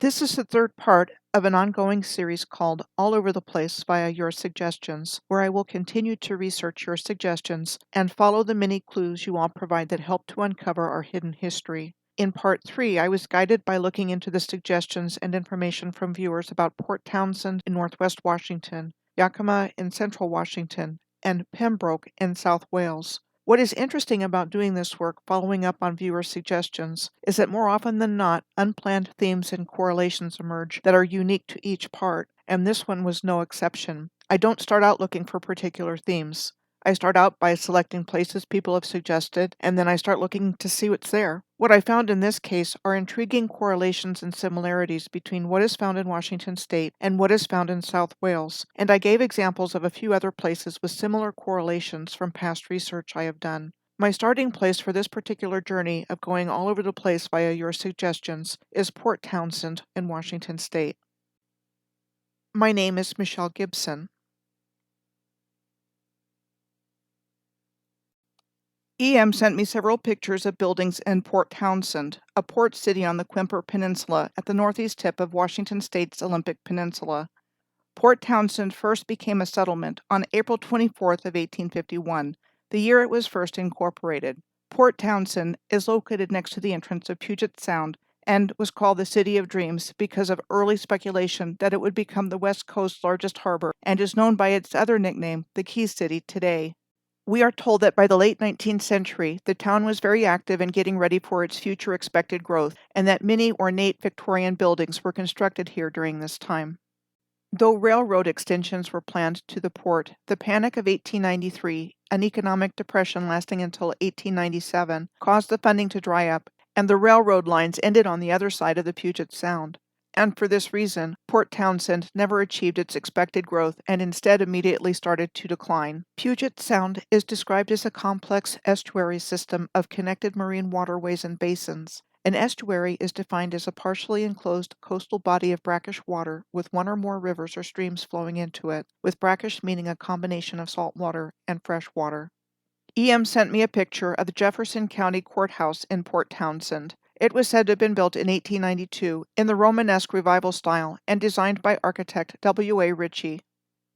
This is the third part of an ongoing series called All Over the Place via Your Suggestions, where I will continue to research your suggestions and follow the many clues you all provide that help to uncover our hidden history. In part 3, I was guided by looking into the suggestions and information from viewers about Port Townsend in northwest Washington, Yakima in central Washington, and Pembroke in South Wales. What is interesting about doing this work, following up on viewer suggestions, is that more often than not, unplanned themes and correlations emerge that are unique to each part, and this one was no exception. I don't start out looking for particular themes. I start out by selecting places people have suggested, and then I start looking to see what's there. What I found in this case are intriguing correlations and similarities between what is found in Washington state and what is found in South Wales, and I gave examples of a few other places with similar correlations from past research I have done. My starting place for this particular journey of going all over the place via your suggestions is Port Townsend in Washington state. My name is Michelle Gibson. EM sent me several pictures of buildings in Port Townsend, a port city on the Gower Peninsula at the northeast tip of Washington state's Olympic Peninsula. Port Townsend first became a settlement on April 24th of 1851, the year it was first incorporated. Port Townsend is located next to the entrance of Puget Sound and was called the City of Dreams because of early speculation that it would become the West Coast's largest harbor and is known by its other nickname, the Key City, today. We are told that by the late 19th century, the town was very active in getting ready for its future expected growth, and that many ornate Victorian buildings were constructed here during this time. Though railroad extensions were planned to the port, the Panic of 1893, an economic depression lasting until 1897, caused the funding to dry up, and the railroad lines ended on the other side of the Puget Sound. And for this reason, Port Townsend never achieved its expected growth and instead immediately started to decline. Puget Sound is described as a complex estuary system of connected marine waterways and basins. An estuary is defined as a partially enclosed coastal body of brackish water with one or more rivers or streams flowing into it, with brackish meaning a combination of salt water and fresh water. EM sent me a picture of the Jefferson County Courthouse in Port Townsend. It was said to have been built in 1892 in the Romanesque Revival style and designed by architect W.A. Ritchie.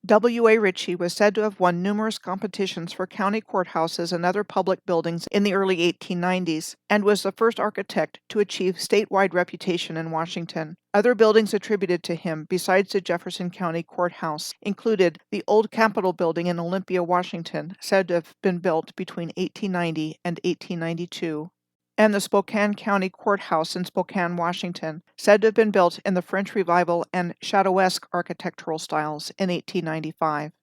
W.A. Ritchie was said to have won numerous competitions for county courthouses and other public buildings in the early 1890s, and was the first architect to achieve statewide reputation in Washington. Other buildings attributed to him, besides the Jefferson County Courthouse, included the Old Capitol Building in Olympia, Washington, said to have been built between 1890 and 1892. And the Spokane County Courthouse in Spokane, Washington, said to have been built in the French Revival and Chateauesque architectural styles in 1895.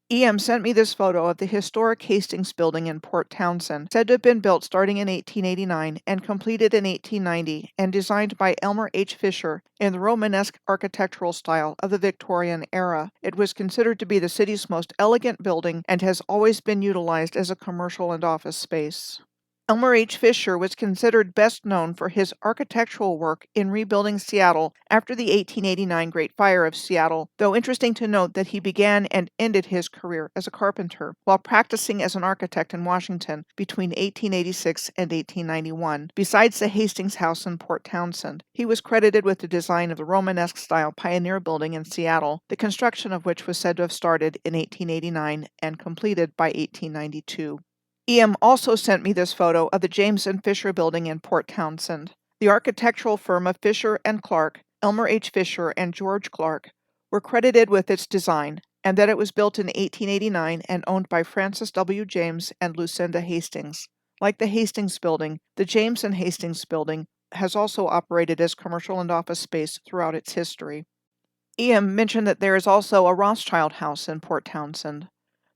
EM sent me this photo of the historic Hastings Building in Port Townsend, said to have been built starting in 1889 and completed in 1890, and designed by Elmer H. Fisher in the Romanesque architectural style of the Victorian era. It was considered to be the city's most elegant building and has always been utilized as a commercial and office space. Elmer H. Fisher was considered best known for his architectural work in rebuilding Seattle after the 1889 Great Fire of Seattle, though interesting to note that he began and ended his career as a carpenter while practicing as an architect in Washington between 1886 and 1891. Besides the Hastings House in Port Townsend, he was credited with the design of the Romanesque-style Pioneer Building in Seattle, the construction of which was said to have started in 1889 and completed by 1892. EM also sent me this photo of the James and Fisher Building in Port Townsend. The architectural firm of Fisher and Clark, Elmer H. Fisher and George Clark, were credited with its design, and that it was built in 1889 and owned by Francis W. James and Lucinda Hastings. Like the Hastings Building, the James and Hastings Building has also operated as commercial and office space throughout its history. EM mentioned that there is also a Rothschild House in Port Townsend.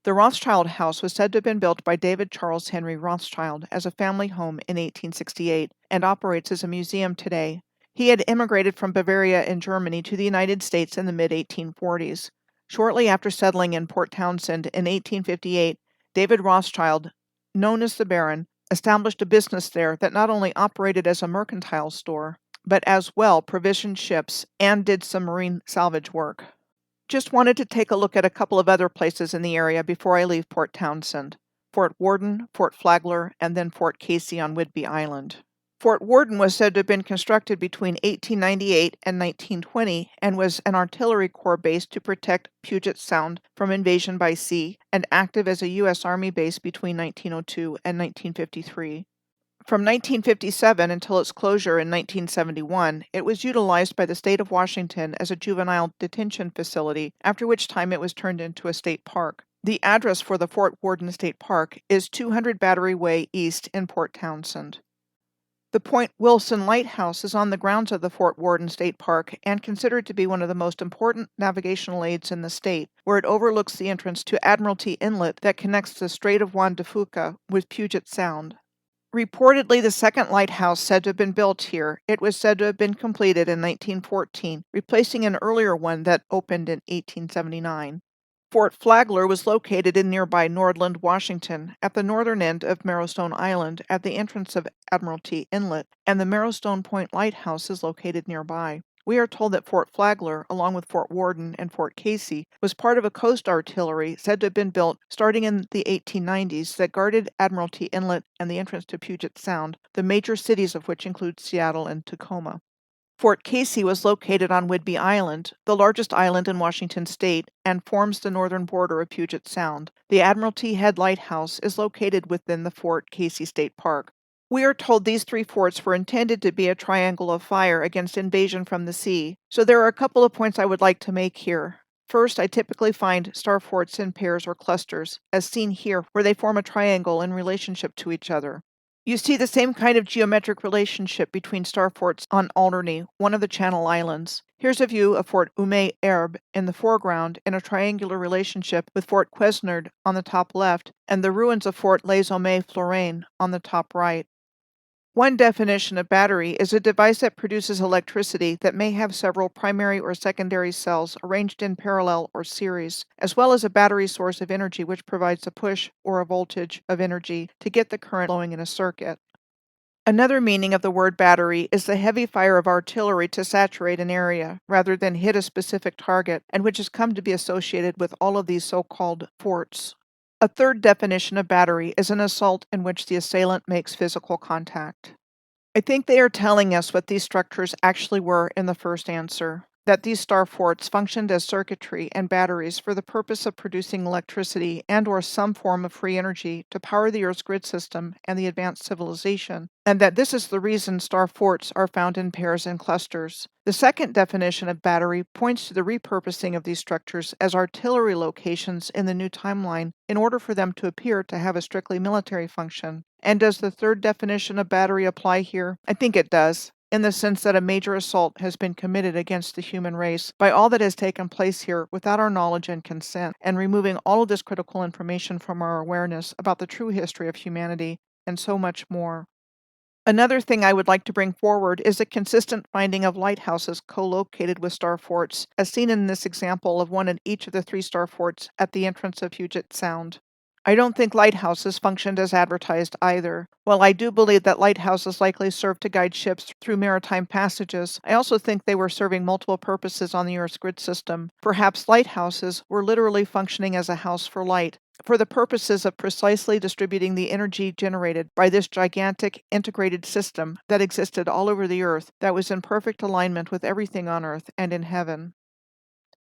The Rothschild House was said to have been built by David Charles Henry Rothschild as a family home in 1868 and operates as a museum today. He had immigrated from Bavaria in Germany to the United States in the mid-1840s. Shortly after settling in Port Townsend in 1858, David Rothschild, known as the Baron, established a business there that not only operated as a mercantile store, but as well provisioned ships and did some marine salvage work. Just wanted to take a look at a couple of other places in the area before I leave Port Townsend. Fort Worden, Fort Flagler, and then Fort Casey on Whidbey Island. Fort Worden was said to have been constructed between 1898 and 1920 and was an artillery corps base to protect Puget Sound from invasion by sea and active as a U.S. Army base between 1902 and 1953. From 1957 until its closure in 1971, it was utilized by the state of Washington as a juvenile detention facility, after which time it was turned into a state park. The address for the Fort Worden State Park is 200 Battery Way East in Port Townsend. The Point Wilson Lighthouse is on the grounds of the Fort Worden State Park and considered to be one of the most important navigational aids in the state, where it overlooks the entrance to Admiralty Inlet that connects the Strait of Juan de Fuca with Puget Sound. Reportedly, the second lighthouse said to have been built here. It was said to have been completed in 1914, replacing an earlier one that opened in 1879. Fort Flagler was located in nearby Nordland, Washington, at the northern end of Marrowstone Island at the entrance of Admiralty Inlet, and the Marrowstone Point Lighthouse is located nearby. We are told that Fort Flagler, along with Fort Worden and Fort Casey, was part of a coast artillery said to have been built starting in the 1890s that guarded Admiralty Inlet and the entrance to Puget Sound, the major cities of which include Seattle and Tacoma. Fort Casey was located on Whidbey Island, the largest island in Washington state, and forms the northern border of Puget Sound. The Admiralty Head Lighthouse is located within the Fort Casey State Park. We are told these three forts were intended to be a triangle of fire against invasion from the sea, so there are a couple of points I would like to make here. First, I typically find star forts in pairs or clusters, as seen here, where they form a triangle in relationship to each other. You see the same kind of geometric relationship between star forts on Alderney, one of the Channel Islands. Here's a view of Fort Ume Erb in the foreground in a triangular relationship with Fort Quesnard on the top left and the ruins of Fort Les Hommes Florins on the top right. One definition of battery is a device that produces electricity that may have several primary or secondary cells arranged in parallel or series, as well as a battery source of energy which provides a push or a voltage of energy to get the current flowing in a circuit. Another meaning of the word battery is the heavy fire of artillery to saturate an area rather than hit a specific target, and which has come to be associated with all of these so-called forts. A third definition of battery is an assault in which the assailant makes physical contact. I think they are telling us what these structures actually were in the first answer, that these star forts functioned as circuitry and batteries for the purpose of producing electricity and/or some form of free energy to power the Earth's grid system and the advanced civilization, and that this is the reason star forts are found in pairs and clusters. The second definition of battery points to the repurposing of these structures as artillery locations in the new timeline in order for them to appear to have a strictly military function. And does the third definition of battery apply here? I think it does, in the sense that a major assault has been committed against the human race by all that has taken place here without our knowledge and consent, and removing all of this critical information from our awareness about the true history of humanity, and so much more. Another thing I would like to bring forward is a consistent finding of lighthouses co-located with star forts, as seen in this example of one in each of the three star forts at the entrance of Puget Sound. I don't think lighthouses functioned as advertised either. While I do believe that lighthouses likely served to guide ships through maritime passages, I also think they were serving multiple purposes on the Earth's grid system. Perhaps lighthouses were literally functioning as a house for light, for the purposes of precisely distributing the energy generated by this gigantic integrated system that existed all over the Earth, that was in perfect alignment with everything on Earth and in heaven.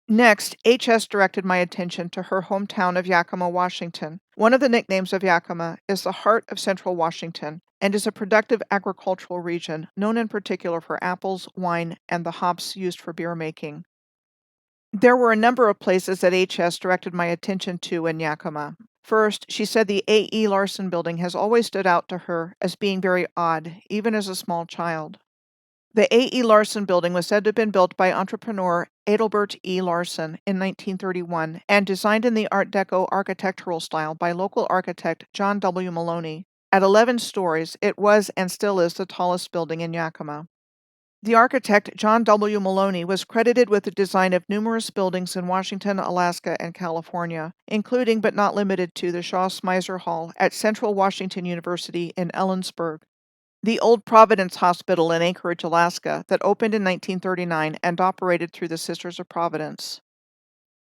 Next, H.S. directed my attention to her hometown of Yakima, Washington. One of the nicknames of Yakima is the heart of central Washington and is a productive agricultural region, known in particular for apples, wine, and the hops used for beer making. There were a number of places that H.S. directed my attention to in Yakima. First, she said the A.E. Larson building has always stood out to her as being very odd, even as a small child. The A.E. Larson building was said to have been built by entrepreneur Adelbert E. Larson in 1931 and designed in the Art Deco architectural style by local architect John W. Maloney. At 11 stories, it was and still is the tallest building in Yakima. The architect John W. Maloney was credited with the design of numerous buildings in Washington, Alaska, and California, including but not limited to the Shaw Smizer Hall at Central Washington University in Ellensburg, the Old Providence Hospital in Anchorage, Alaska, that opened in 1939 and operated through the Sisters of Providence,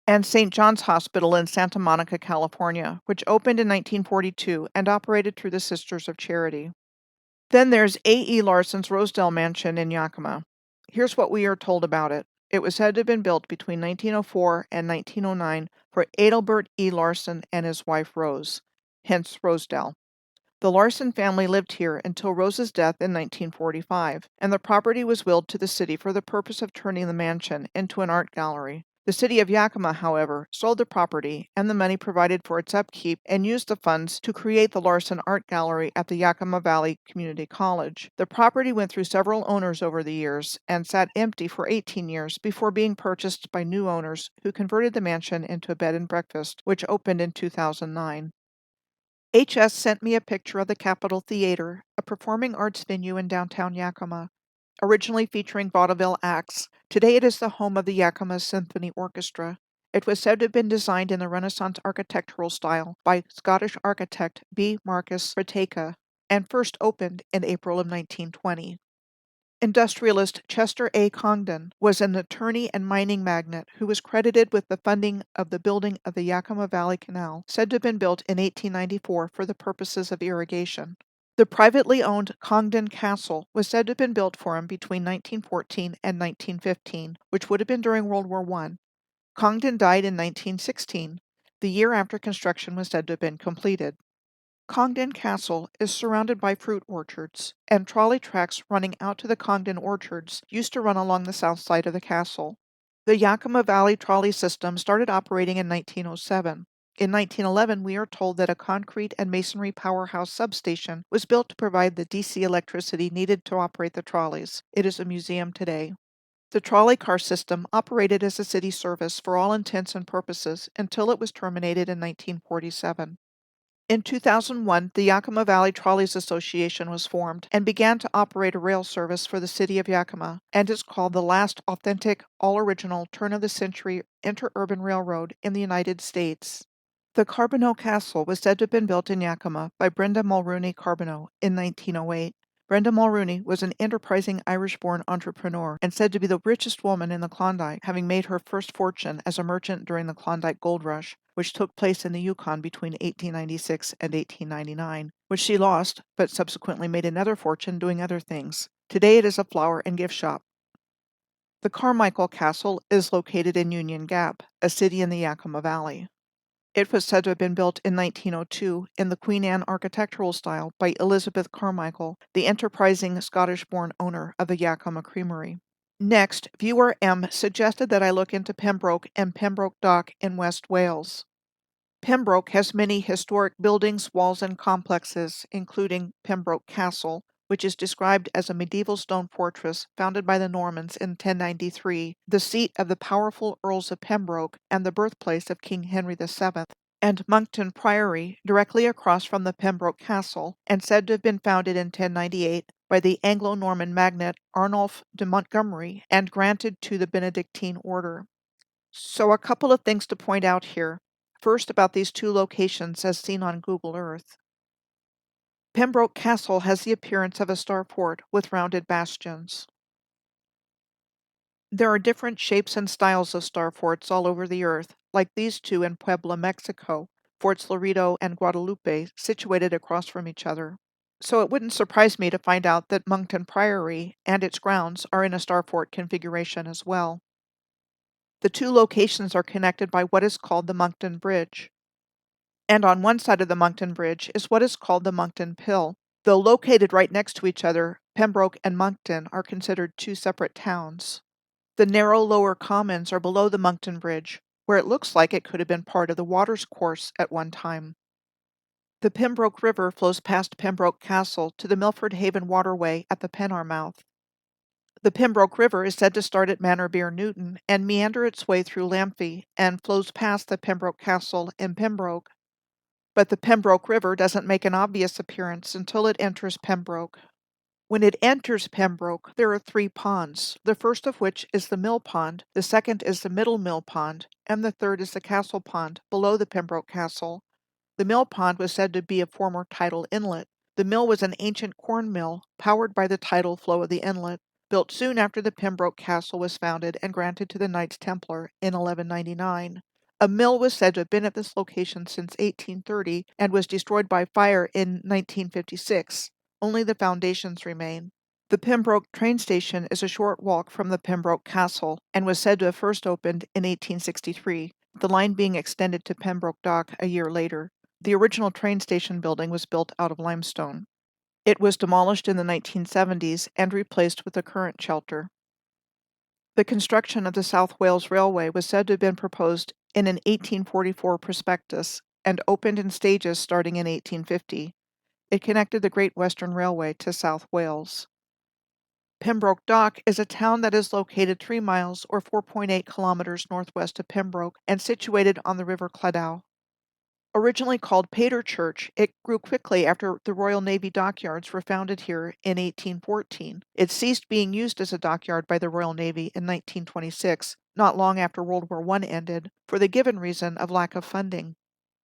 and St. John's Hospital in Santa Monica, California, which opened in 1942 and operated through the Sisters of Charity. Then there's A.E. Larson's Rosedale Mansion in Yakima. Here's what we are told about it. It was said to have been built between 1904 and 1909 for Adelbert E. Larson and his wife Rose, hence Rosedale. The Larson family lived here until Rose's death in 1945, and the property was willed to the city for the purpose of turning the mansion into an art gallery. The city of Yakima, however, sold the property and the money provided for its upkeep and used the funds to create the Larson Art Gallery at the Yakima Valley Community College. The property went through several owners over the years and sat empty for 18 years before being purchased by new owners who converted the mansion into a bed and breakfast, which opened in 2009. HS sent me a picture of the Capitol Theater, a performing arts venue in downtown Yakima. Originally featuring vaudeville acts, today it is the home of the Yakima Symphony Orchestra. It was said to have been designed in the Renaissance architectural style by Scottish architect B. Marcus Frateka and first opened in April of 1920. Industrialist Chester A. Congdon was an attorney and mining magnate who was credited with the funding of the building of the Yakima Valley Canal, said to have been built in 1894 for the purposes of irrigation. The privately owned Congdon Castle was said to have been built for him between 1914 and 1915, which would have been during World War I. Congdon died in 1916, the year after construction was said to have been completed. Congdon Castle is surrounded by fruit orchards, and trolley tracks running out to the Congdon orchards used to run along the south side of the castle. The Yakima Valley trolley system started operating in 1907. In 1911, we are told that a concrete and masonry powerhouse substation was built to provide the DC electricity needed to operate the trolleys. It is a museum today. The trolley car system operated as a city service for all intents and purposes until it was terminated in 1947. In 2001, the Yakima Valley Trolleys Association was formed and began to operate a rail service for the city of Yakima, and is called the last authentic, all-original, turn-of-the-century interurban railroad in the United States. The Carbonneau Castle was said to have been built in Yakima by Brenda Mulrooney Carbonneau in 1908. Brenda Mulrooney was an enterprising Irish-born entrepreneur and said to be the richest woman in the Klondike, having made her first fortune as a merchant during the Klondike Gold Rush, which took place in the Yukon between 1896 and 1899, which she lost, but subsequently made another fortune doing other things. Today it is a flower and gift shop. The Carmichael Castle is located in Union Gap, a city in the Yakima Valley. It was said to have been built in 1902 in the Queen Anne architectural style by Elizabeth Carmichael, the enterprising Scottish-born owner of the Yakima Creamery. Next, viewer M suggested that I look into Pembroke and Pembroke Dock in West Wales. Pembroke has many historic buildings, walls, and complexes, including Pembroke Castle, which is described as a medieval stone fortress founded by the Normans in 1093, the seat of the powerful Earls of Pembroke and the birthplace of King Henry VII, and Monkton Priory, directly across from the Pembroke Castle, and said to have been founded in 1098 by the Anglo-Norman magnate Arnulf de Montgomery and granted to the Benedictine order. So a couple of things to point out here. First, about these two locations as seen on Google Earth. Pembroke Castle has the appearance of a star fort with rounded bastions. There are different shapes and styles of star forts all over the earth, like these two in Puebla, Mexico, Forts Laredo and Guadalupe, situated across from each other. So it wouldn't surprise me to find out that Monkton Priory and its grounds are in a star fort configuration as well. The two locations are connected by what is called the Monkton Bridge. And on one side of the Monkton Bridge is what is called the Monkton Pill. Though located right next to each other, Pembroke and Monkton are considered two separate towns. The narrow lower commons are below the Monkton Bridge, where it looks like it could have been part of the water's course at one time. The Pembroke River flows past Pembroke Castle to the Milford Haven waterway at the Pennar mouth. The Pembroke River is said to start at Manorbier Newton and meander its way through Lamphy and flows past the Pembroke Castle in Pembroke. But the Pembroke River doesn't make an obvious appearance until it enters Pembroke. When it enters Pembroke, there are three ponds, the first of which is the Mill Pond, the second is the Middle Mill Pond, and the third is the Castle Pond, below the Pembroke Castle. The Mill Pond was said to be a former tidal inlet. The mill was an ancient corn mill, powered by the tidal flow of the inlet, built soon after the Pembroke Castle was founded and granted to the Knights Templar in 1199. A mill was said to have been at this location since 1830 and was destroyed by fire in 1956. Only the foundations remain. The Pembroke train station is a short walk from the Pembroke Castle and was said to have first opened in 1863, the line being extended to Pembroke Dock a year later. The original train station building was built out of limestone. It was demolished in the 1970s and replaced with the current shelter. The construction of the South Wales Railway was said to have been proposed in an 1844 prospectus and opened in stages starting in 1850. It connected the Great Western Railway to South Wales. Pembroke Dock is a town that is located 3 miles or 4.8 kilometers northwest of Pembroke and situated on the River Claddow. Originally called Pater Church, it grew quickly after the Royal Navy dockyards were founded here in 1814. It ceased being used as a dockyard by the Royal Navy in 1926, not long after World War I ended, for the given reason of lack of funding.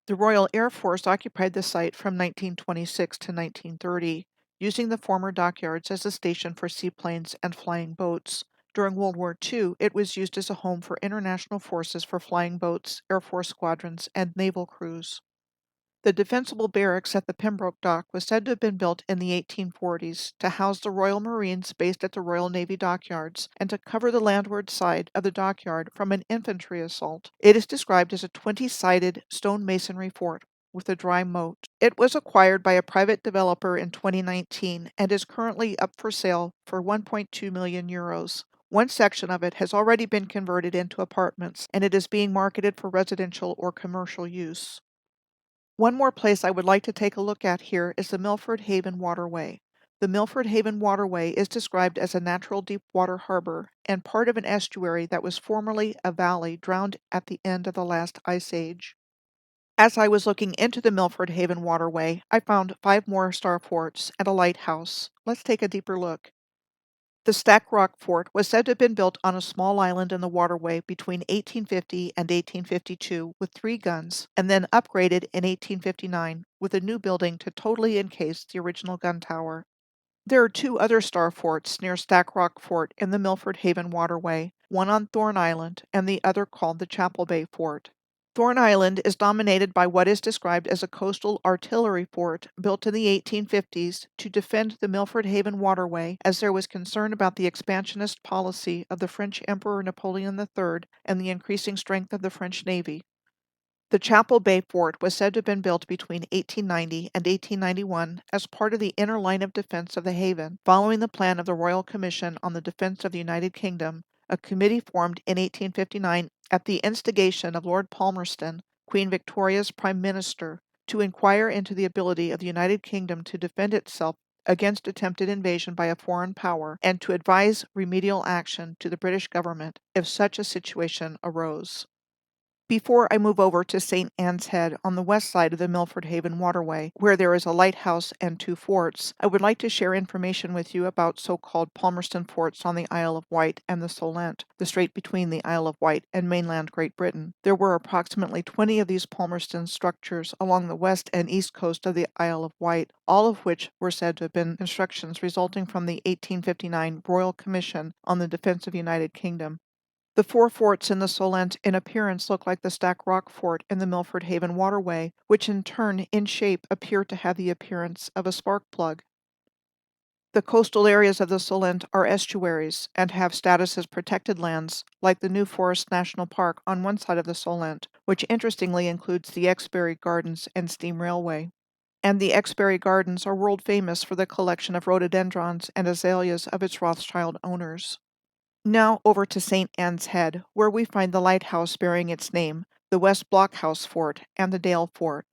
The Royal Air Force occupied the site from 1926 to 1930, using the former dockyards as a station for seaplanes and flying boats. During World War II, it was used as a home for international forces for flying boats, Air Force squadrons, and naval crews. The defensible barracks at the Pembroke Dock was said to have been built in the 1840s to house the Royal Marines based at the Royal Navy dockyards and to cover the landward side of the dockyard from an infantry assault. It is described as a 20-sided stone masonry fort with a dry moat. It was acquired by a private developer in 2019 and is currently up for sale for 1.2 million euros. One section of it has already been converted into apartments, and it is being marketed for residential or commercial use. One more place I would like to take a look at here is the Milford Haven Waterway. The Milford Haven Waterway is described as a natural deep water harbor and part of an estuary that was formerly a valley drowned at the end of the last ice age. As I was looking into the Milford Haven Waterway, I found 5 more star forts and a lighthouse. Let's take a deeper look. The Stack Rock Fort was said to have been built on a small island in the waterway between 1850 and 1852 with 3 guns, and then upgraded in 1859 with a new building to totally encase the original gun tower. There are 2 other star forts near Stack Rock Fort in the Milford Haven waterway, one on Thorn Island and the other called the Chapel Bay Fort. Thorn Island is dominated by what is described as a coastal artillery fort built in the 1850s to defend the Milford Haven waterway as there was concern about the expansionist policy of the French Emperor Napoleon III and the increasing strength of the French Navy. The Chapel Bay Fort was said to have been built between 1890 and 1891 as part of the inner line of defense of the haven, following the plan of the Royal Commission on the Defense of the United Kingdom, a committee formed in 1859 at the instigation of Lord Palmerston, Queen Victoria's Prime Minister, to inquire into the ability of the United Kingdom to defend itself against attempted invasion by a foreign power and to advise remedial action to the British government if such a situation arose. Before I move over to St. Anne's Head on the west side of the Milford Haven waterway, where there is a lighthouse and 2 forts, I would like to share information with you about so-called Palmerston forts on the Isle of Wight and the Solent, the strait between the Isle of Wight and mainland Great Britain. There were approximately 20 of these Palmerston structures along the west and east coast of the Isle of Wight, all of which were said to have been constructions resulting from the 1859 Royal Commission on the Defense of the United Kingdom. The 4 forts in the Solent in appearance look like the Stack Rock Fort in the Milford Haven waterway, which in turn, in shape, appear to have the appearance of a spark plug. The coastal areas of the Solent are estuaries and have status as protected lands, like the New Forest National Park on one side of the Solent, which interestingly includes the Exbury Gardens and Steam Railway. And the Exbury Gardens are world famous for the collection of rhododendrons and azaleas of its Rothschild owners. Now over to St. Anne's Head, where we find the lighthouse bearing its name, the West Blockhouse Fort, and the Dale Fort.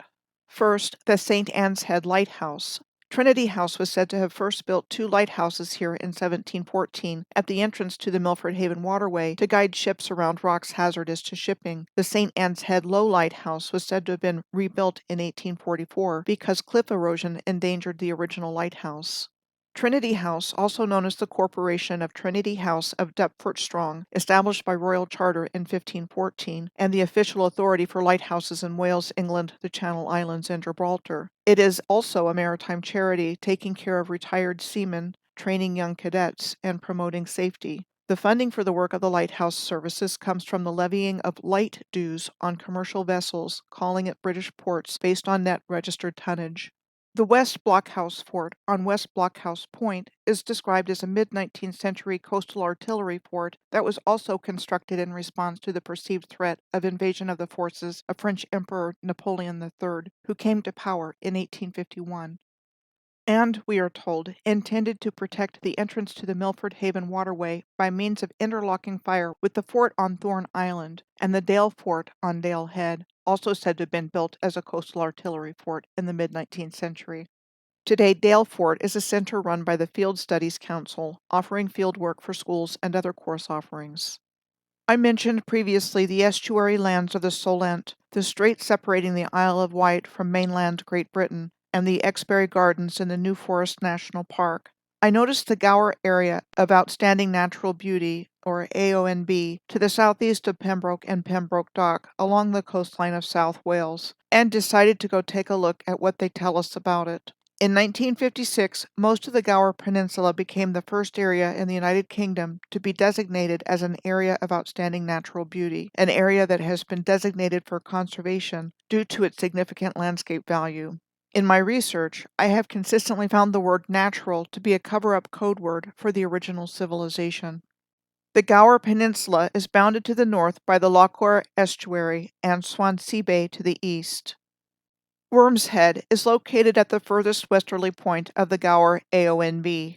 First, the St. Anne's Head Lighthouse. Trinity House was said to have first built 2 lighthouses here in 1714 at the entrance to the Milford Haven waterway to guide ships around rocks hazardous to shipping. The St. Anne's Head Low Lighthouse was said to have been rebuilt in 1844 because cliff erosion endangered the original lighthouse. Trinity House, also known as the Corporation of Trinity House of Deptford Strong, established by Royal Charter in 1514, and the official authority for lighthouses in Wales, England, the Channel Islands, and Gibraltar. It is also a maritime charity taking care of retired seamen, training young cadets, and promoting safety. The funding for the work of the lighthouse services comes from the levying of light dues on commercial vessels calling at British ports based on net registered tonnage. The West Blockhouse Fort on West Blockhouse Point is described as a mid-19th century coastal artillery fort that was also constructed in response to the perceived threat of invasion of the forces of French Emperor Napoleon III, who came to power in 1851. And, we are told, intended to protect the entrance to the Milford Haven waterway by means of interlocking fire with the fort on Thorn Island and the Dale Fort on Dale Head, also said to have been built as a coastal artillery fort in the mid-19th century. Today, Dale Fort is a center run by the Field Studies Council, offering field work for schools and other course offerings. I mentioned previously the estuary lands of the Solent, the strait separating the Isle of Wight from mainland Great Britain, and the Exbury Gardens in the New Forest National Park. I noticed the Gower area of outstanding natural beauty, or AONB, to the southeast of Pembroke and Pembroke Dock along the coastline of South Wales, and decided to go take a look at what they tell us about it. In 1956, most of the Gower Peninsula became the first area in the United Kingdom to be designated as an area of outstanding natural beauty, an area that has been designated for conservation due to its significant landscape value. In my research, I have consistently found the word natural to be a cover-up code word for the original civilization. The Gower Peninsula is bounded to the north by the Lochore Estuary and Swansea Bay to the east. Worm's Head is located at the furthest westerly point of the Gower AONB.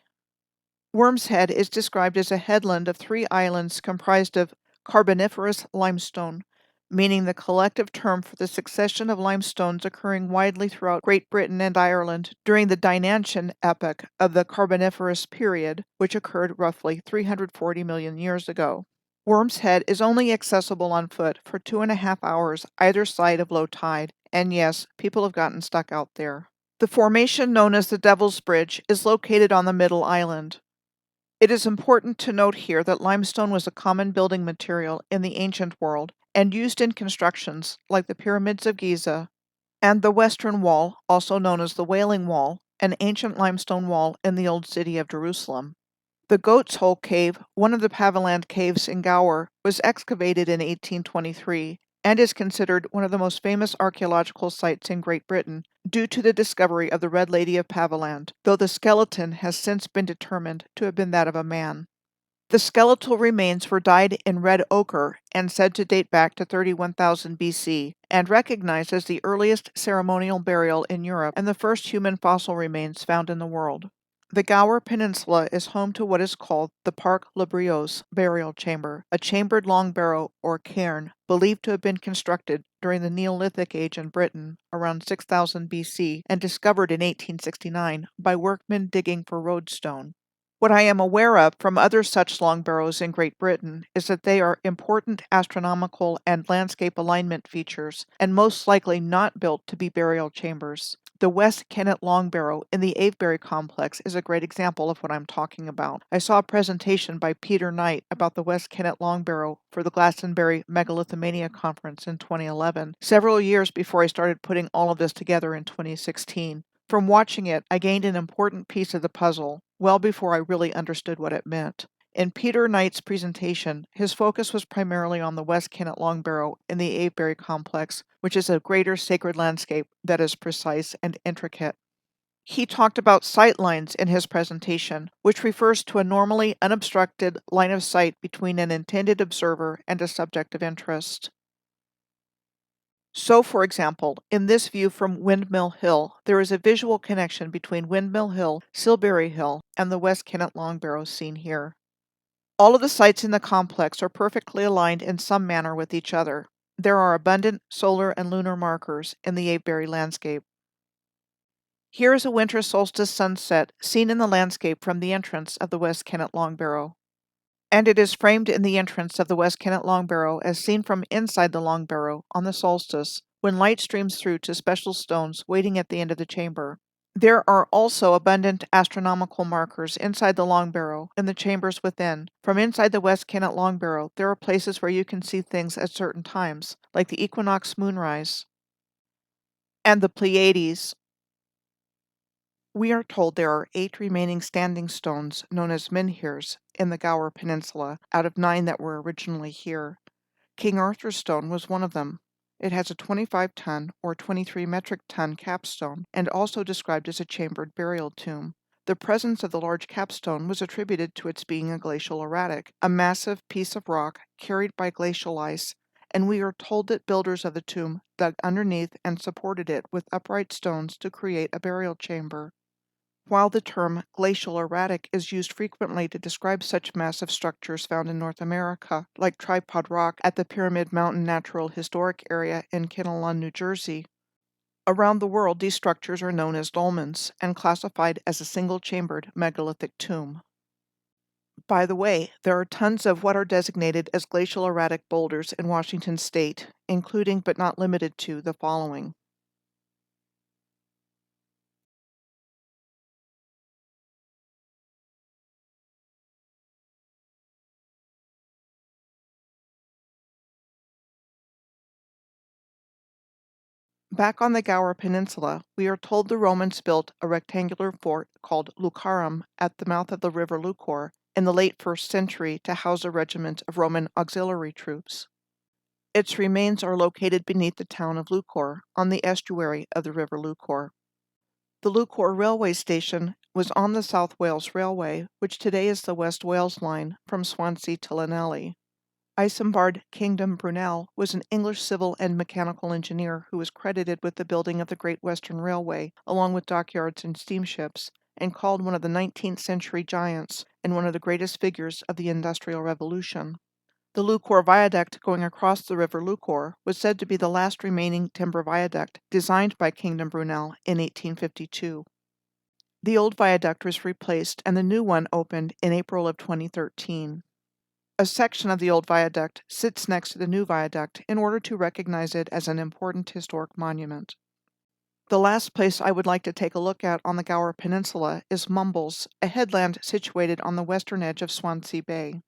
Worm's Head is described as a headland of 3 islands comprised of Carboniferous limestone, meaning the collective term for the succession of limestones occurring widely throughout Great Britain and Ireland during the Dinantian epoch of the Carboniferous period, which occurred roughly 340 million years ago. Worm's Head is only accessible on foot for 2.5 hours either side of low tide, and yes, people have gotten stuck out there. The formation known as the Devil's Bridge is located on the middle island. It is important to note here that limestone was a common building material in the ancient world and used in constructions like the Pyramids of Giza and the Western Wall, also known as the Wailing Wall, an ancient limestone wall in the old city of Jerusalem. The Goat's Hole Cave, one of the Paviland caves in Gower, was excavated in 1823 and is considered one of the most famous archaeological sites in Great Britain due to the discovery of the Red Lady of Paviland, though the skeleton has since been determined to have been that of a man. The skeletal remains were dyed in red ochre and said to date back to 31,000 BC, and recognized as the earliest ceremonial burial in Europe and the first human fossil remains found in the world. The Gower Peninsula is home to what is called the Parc La Brioche burial chamber, a chambered long barrow or cairn believed to have been constructed during the Neolithic age in Britain around 6000 BC and discovered in 1869 by workmen digging for roadstone. What I am aware of from other such long barrows in Great Britain is that they are important astronomical and landscape alignment features, and most likely not built to be burial chambers. The West Kennet Long Barrow in the Avebury complex is a great example of what I'm talking about. I saw a presentation by Peter Knight about the West Kennet Long Barrow for the Glastonbury Megalithomania Conference in 2011, several years before I started putting all of this together in 2016. From watching it, I gained an important piece of the puzzle, well before I really understood what it meant. In Peter Knight's presentation, his focus was primarily on the West Kennet Long Barrow in the Avebury complex, which is a greater sacred landscape that is precise and intricate. He talked about sight lines in his presentation, which refers to a normally unobstructed line of sight between an intended observer and a subject of interest. So, for example, in this view from Windmill Hill, there is a visual connection between Windmill Hill, Silbury Hill, and the West Kennet Long Barrow seen here. All of the sites in the complex are perfectly aligned in some manner with each other. There are abundant solar and lunar markers in the Avebury landscape. Here is a winter solstice sunset seen in the landscape from the entrance of the West Kennet Long Barrow. And it is framed in the entrance of the West Kennet Long Barrow as seen from inside the Long Barrow on the solstice, when light streams through to special stones waiting at the end of the chamber. There are also abundant astronomical markers inside the Long Barrow in the chambers within. From inside the West Kennet Long Barrow, there are places where you can see things at certain times, like the equinox moonrise and the Pleiades. We are told there are 8 remaining standing stones known as menhirs in the Gower Peninsula, out of 9 that were originally here. King Arthur's stone was one of them. It has a 25-ton or 23 metric ton capstone and also described as a chambered burial tomb. The presence of the large capstone was attributed to its being a glacial erratic, a massive piece of rock carried by glacial ice, and we are told that builders of the tomb dug underneath and supported it with upright stones to create a burial chamber. While the term glacial erratic is used frequently to describe such massive structures found in North America, like Tripod Rock at the Pyramid Mountain Natural Historic Area in Kinnelon, New Jersey, around the world these structures are known as dolmens and classified as a single-chambered megalithic tomb. By the way, there are tons of what are designated as glacial erratic boulders in Washington state, including but not limited to the following. Back on the Gower Peninsula, we are told the Romans built a rectangular fort called Lucarum at the mouth of the river Lucor in the late 1st century to house a regiment of Roman auxiliary troops. Its remains are located beneath the town of Lucor on the estuary of the river Lucor. The Lucor railway station was on the South Wales Railway, which today is the West Wales Line from Swansea to Llanelli. Isambard Kingdom Brunel was an English civil and mechanical engineer who was credited with the building of the Great Western Railway, along with dockyards and steamships, and called one of the 19th century giants and one of the greatest figures of the Industrial Revolution. The Lucor Viaduct going across the river Lucor was said to be the last remaining timber viaduct designed by Kingdom Brunel in 1852. The old viaduct was replaced and the new one opened in April of 2013. A section of the old viaduct sits next to the new viaduct in order to recognize it as an important historic monument. The last place I would like to take a look at on the Gower Peninsula is Mumbles, a headland situated on the western edge of Swansea Bay.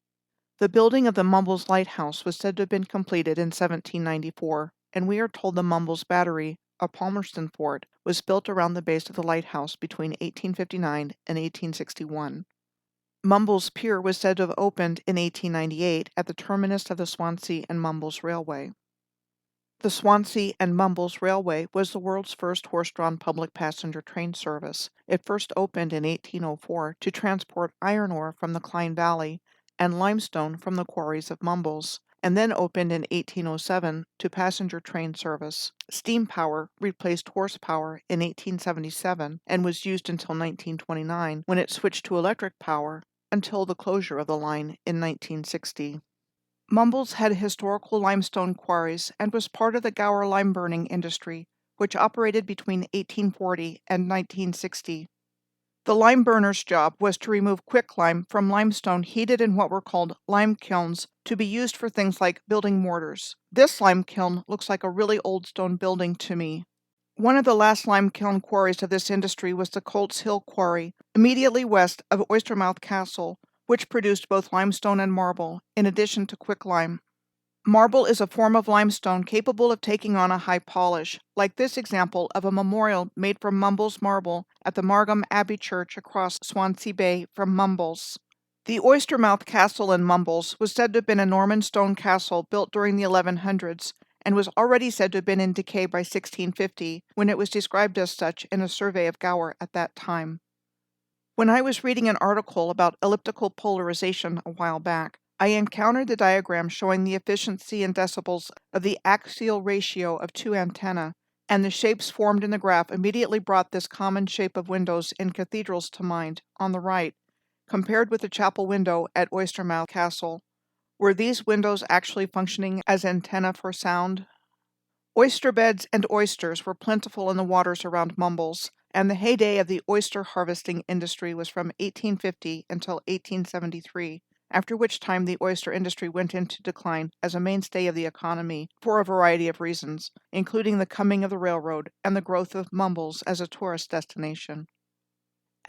The building of the Mumbles Lighthouse was said to have been completed in 1794, and we are told the Mumbles Battery, a Palmerston fort, was built around the base of the lighthouse between 1859 and 1861. Mumbles Pier was said to have opened in 1898 at the terminus of the Swansea and Mumbles Railway. The Swansea and Mumbles Railway was the world's first horse-drawn public passenger train service. It first opened in 1804 to transport iron ore from the Clyde Valley and limestone from the quarries of Mumbles, and then opened in 1807 to passenger train service. Steam power replaced horsepower in 1877 and was used until 1929, when it switched to electric power, until the closure of the line in 1960. Mumbles had historical limestone quarries and was part of the Gower lime burning industry, which operated between 1840 and 1960. The lime burner's job was to remove quicklime from limestone heated in what were called lime kilns to be used for things like building mortars. This lime kiln looks like a really old stone building to me. One of the last lime kiln quarries of this industry was the Colts Hill Quarry, immediately west of Oystermouth Castle, which produced both limestone and marble, in addition to quicklime. Marble is a form of limestone capable of taking on a high polish, like this example of a memorial made from Mumbles marble at the Margam Abbey Church across Swansea Bay from Mumbles. The Oystermouth Castle in Mumbles was said to have been a Norman stone castle built during the 1100s and was already said to have been in decay by 1650, when it was described as such in a survey of Gower at that time. When I was reading an article about elliptical polarization a while back, I encountered the diagram showing the efficiency in decibels of the axial ratio of two antennae, and the shapes formed in the graph immediately brought this common shape of windows in cathedrals to mind, on the right, compared with the chapel window at Oystermouth Castle. Were these windows actually functioning as antennae for sound? Oyster beds and oysters were plentiful in the waters around Mumbles, and the heyday of the oyster harvesting industry was from 1850 until 1873, after which time the oyster industry went into decline as a mainstay of the economy for a variety of reasons, including the coming of the railroad and the growth of Mumbles as a tourist destination.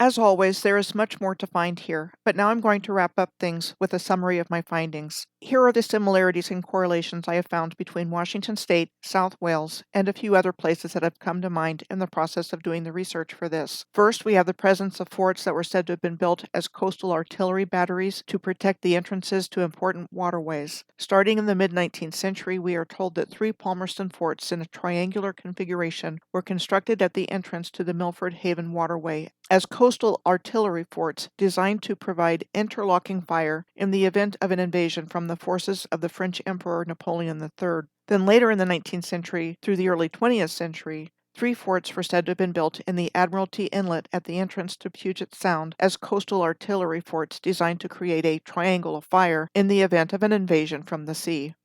As always, there is much more to find here, but now I'm going to wrap up things with a summary of my findings. Here are the similarities and correlations I have found between Washington State, South Wales, and a few other places that have come to mind in the process of doing the research for this. First, we have the presence of forts that were said to have been built as coastal artillery batteries to protect the entrances to important waterways. Starting in the mid-19th century, we are told that 3 Palmerston forts in a triangular configuration were constructed at the entrance to the Milford Haven waterway as coastal artillery forts designed to provide interlocking fire in the event of an invasion from the forces of the French Emperor Napoleon III. Then later in the 19th century through the early 20th century, 3 forts were said to have been built in the Admiralty Inlet at the entrance to Puget Sound as coastal artillery forts designed to create a triangle of fire in the event of an invasion from the sea.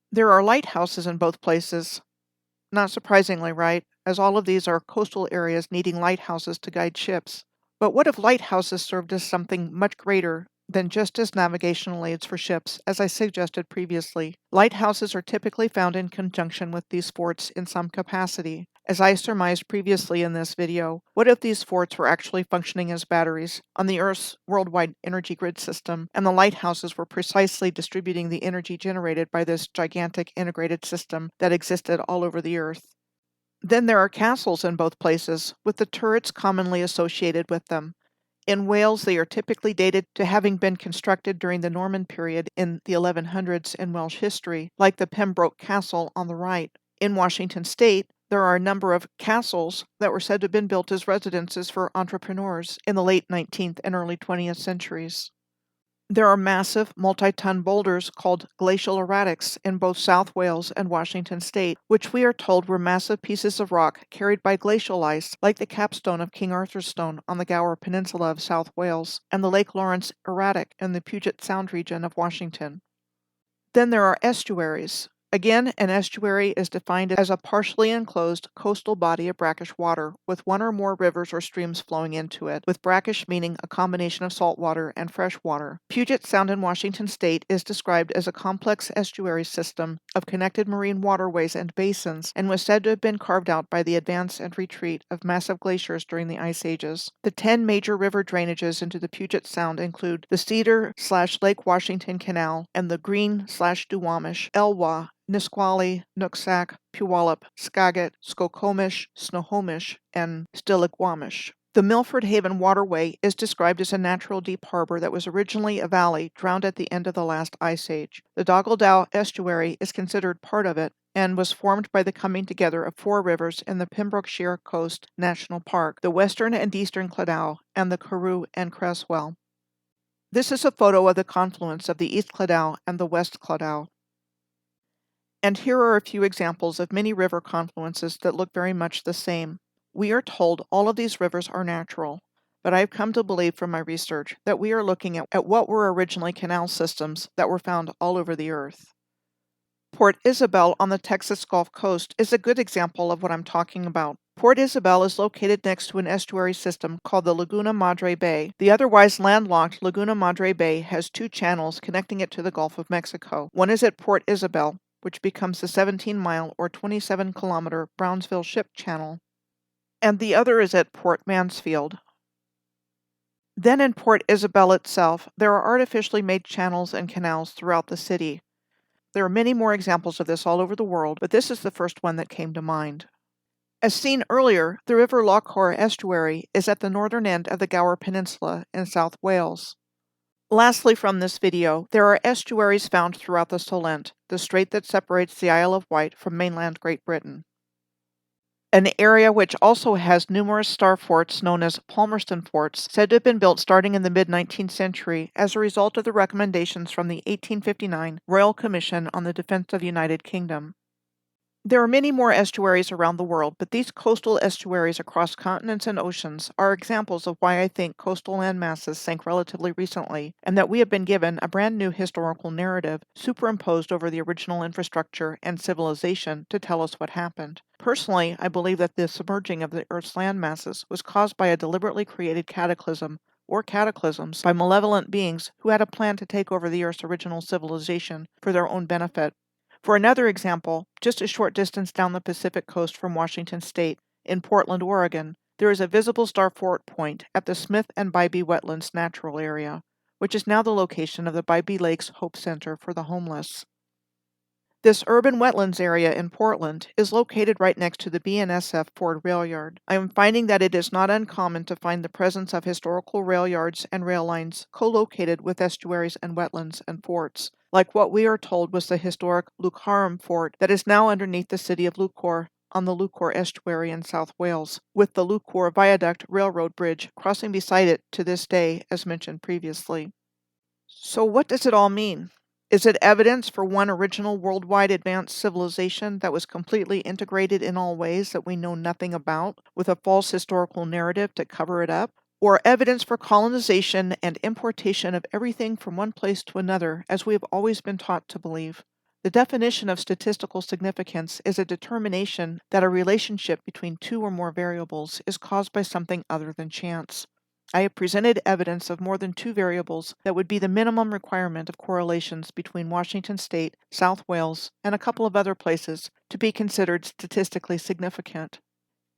There are lighthouses in both places. Not surprisingly, right, as all of these are coastal areas needing lighthouses to guide ships. But what if lighthouses served as something much greater than just as navigational aids for ships, as I suggested previously? Lighthouses are typically found in conjunction with these forts in some capacity. As I surmised previously in this video, what if these forts were actually functioning as batteries on the Earth's worldwide energy grid system, and the lighthouses were precisely distributing the energy generated by this gigantic integrated system that existed all over the Earth? Then there are castles in both places, with the turrets commonly associated with them. In Wales, they are typically dated to having been constructed during the Norman period in the 1100s in Welsh history, like the Pembroke Castle on the right. In Washington State, there are a number of castles that were said to have been built as residences for entrepreneurs in the late 19th and early 20th centuries. There are massive multi-ton boulders called glacial erratics in both South Wales and Washington State, which we are told were massive pieces of rock carried by glacial ice, like the capstone of King Arthur's Stone on the Gower Peninsula of South Wales and the Lake Lawrence erratic in the Puget Sound region of Washington. Then there are estuaries. Again, an estuary is defined as a partially enclosed coastal body of brackish water, with one or more rivers or streams flowing into it, with brackish meaning a combination of salt water and fresh water. Puget Sound in Washington State is described as a complex estuary system of connected marine waterways and basins, and was said to have been carved out by the advance and retreat of massive glaciers during the Ice Ages. The 10 major river drainages into the Puget Sound include the Cedar/Lake Washington Canal and the Green/Duwamish, Elwha, Nisqually, Nooksack, Puyallup, Skagit, Skokomish, Snohomish, and Stillaguamish. The Milford Haven waterway is described as a natural deep harbor that was originally a valley drowned at the end of the last ice age. The Doggledow estuary is considered part of it and was formed by the coming together of 4 rivers in the Pembrokeshire Coast National Park, the Western and Eastern Claddow, and the Carew and Creswell. This is a photo of the confluence of the East Claddow and the West Claddow. And here are a few examples of many river confluences that look very much the same. We are told all of these rivers are natural, but I've come to believe from my research that we are looking at what were originally canal systems that were found all over the Earth. Port Isabel on the Texas Gulf Coast is a good example of what I'm talking about. Port Isabel is located next to an estuary system called the Laguna Madre Bay. The otherwise landlocked Laguna Madre Bay has 2 channels connecting it to the Gulf of Mexico. One is at Port Isabel, which becomes the 17-mile or 27-kilometer Brownsville Ship Channel, and the other is at Port Mansfield. Then in Port Isabel itself, there are artificially made channels and canals throughout the city. There are many more examples of this all over the world, but this is the first one that came to mind. As seen earlier, the River Loch Hour estuary is at the northern end of the Gower Peninsula in South Wales. Lastly from this video, there are estuaries found throughout the Solent, the strait that separates the Isle of Wight from mainland Great Britain. An area which also has numerous star forts known as Palmerston forts, said to have been built starting in the mid-19th century as a result of the recommendations from the 1859 Royal Commission on the Defence of the United Kingdom. There are many more estuaries around the world, but these coastal estuaries across continents and oceans are examples of why I think coastal land masses sank relatively recently, and that we have been given a brand new historical narrative superimposed over the original infrastructure and civilization to tell us what happened. Personally, I believe that the submerging of the Earth's land masses was caused by a deliberately created cataclysm or cataclysms by malevolent beings who had a plan to take over the Earth's original civilization for their own benefit. For another example, just a short distance down the Pacific coast from Washington State, in Portland, Oregon, There is a visible star fort point at the Smith and Bybee Wetlands Natural Area, which is now the location of the Bybee Lakes Hope Center for the Homeless. This urban wetlands area in Portland is located right next to the BNSF Ford rail yard. I am finding that it is not uncommon to find the presence of historical rail yards and rail lines co-located with estuaries and wetlands and forts, like what we are told was the historic Lucharem Fort that is now underneath the city of Lucor on the Lucor estuary in South Wales, with the Lucor Viaduct Railroad Bridge crossing beside it to this day, as mentioned previously. So what does it all mean? Is it evidence for one original worldwide advanced civilization that was completely integrated in all ways that we know nothing about, with a false historical narrative to cover it up? Or evidence for colonization and importation of everything from one place to another, as we have always been taught to believe? The definition of statistical significance is a determination that a relationship between two or more variables is caused by something other than chance. I have presented evidence of more than two variables that would be the minimum requirement of correlations between Washington State, South Wales, and a couple of other places to be considered statistically significant.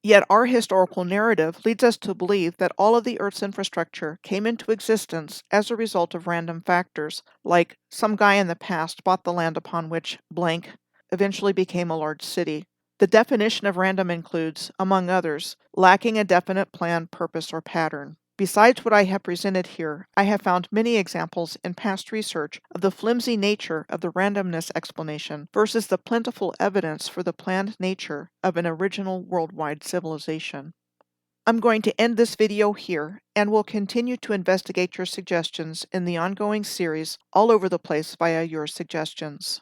Yet our historical narrative leads us to believe that all of the Earth's infrastructure came into existence as a result of random factors, like some guy in the past bought the land upon which blank eventually became a large city. The definition of random includes, among others, lacking a definite plan, purpose, or pattern. Besides what I have presented here, I have found many examples in past research of the flimsy nature of the randomness explanation versus the plentiful evidence for the planned nature of an original worldwide civilization. I'm going to end this video here and will continue to investigate your suggestions in the ongoing series all over the place via your suggestions.